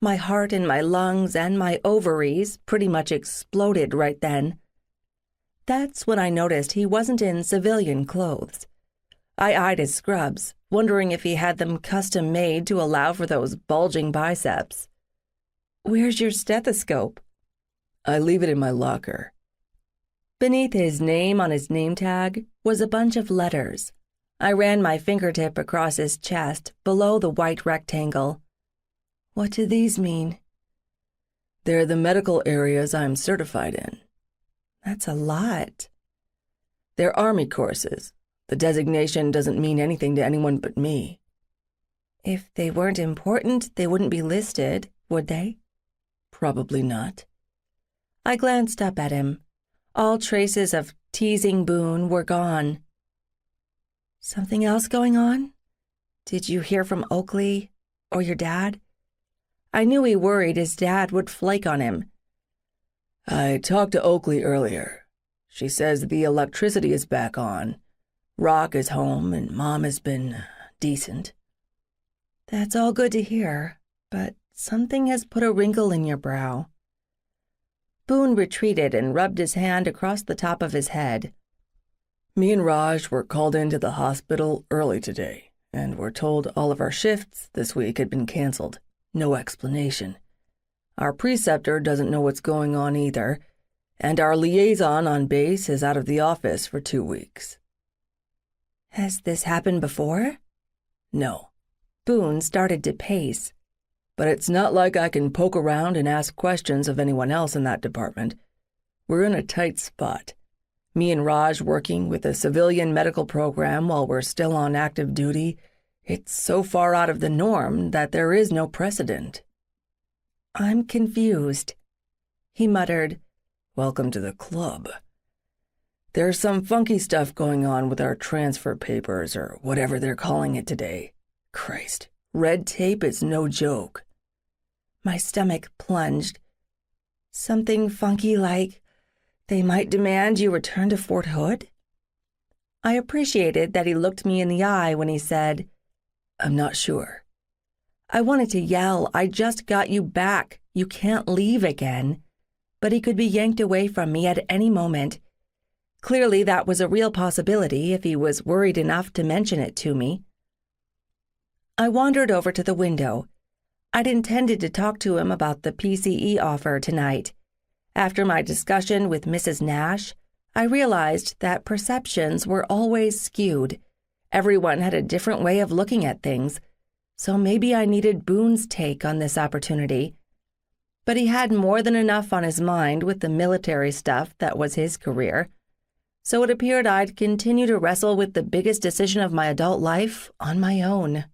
My heart and my lungs and my ovaries pretty much exploded right then. That's when I noticed he wasn't in civilian clothes. I eyed his scrubs, wondering if he had them custom-made to allow for those bulging biceps. "Where's your stethoscope?" "I leave it in my locker." Beneath his name on his name tag was a bunch of letters. I ran my fingertip across his chest below the white rectangle. "What do these mean?" "They're the medical areas I'm certified in." "That's a lot." "They're Army courses. The designation doesn't mean anything to anyone but me." "If they weren't important, they wouldn't be listed, would they?" "Probably not." I glanced up at him. All traces of teasing Boone were gone. "Something else going on? Did you hear from Oakley or your dad?" I knew he worried his dad would flake on him. "I talked to Oakley earlier. She says the electricity is back on. Rock is home and Mom has been decent." "That's all good to hear, but something has put a wrinkle in your brow." Boone retreated and rubbed his hand across the top of his head. "Me and Raj were called into the hospital early today, and were told all of our shifts this week had been canceled. No explanation. Our preceptor doesn't know what's going on either, and our liaison on base is out of the office for 2 weeks." "Has this happened before?" "No." Boone started to pace. "But it's not like I can poke around and ask questions of anyone else in that department. We're in a tight spot. Me and Raj working with a civilian medical program while we're still on active duty. It's so far out of the norm that there is no precedent." "I'm confused." He muttered, "Welcome to the club. There's some funky stuff going on with our transfer papers or whatever they're calling it today. Christ, red tape is no joke." My stomach plunged. "Something funky like they might demand you return to Fort Hood?" I appreciated that he looked me in the eye when he said, "I'm not sure." I wanted to yell, "I just got you back. You can't leave again." But he could be yanked away from me at any moment. Clearly that was a real possibility if he was worried enough to mention it to me. I wandered over to the window. I'd intended to talk to him about the PCE offer tonight. After my discussion with Mrs. Nash, I realized that perceptions were always skewed. Everyone had a different way of looking at things, so maybe I needed Boone's take on this opportunity. But he had more than enough on his mind with the military stuff that was his career, so it appeared I'd continue to wrestle with the biggest decision of my adult life on my own.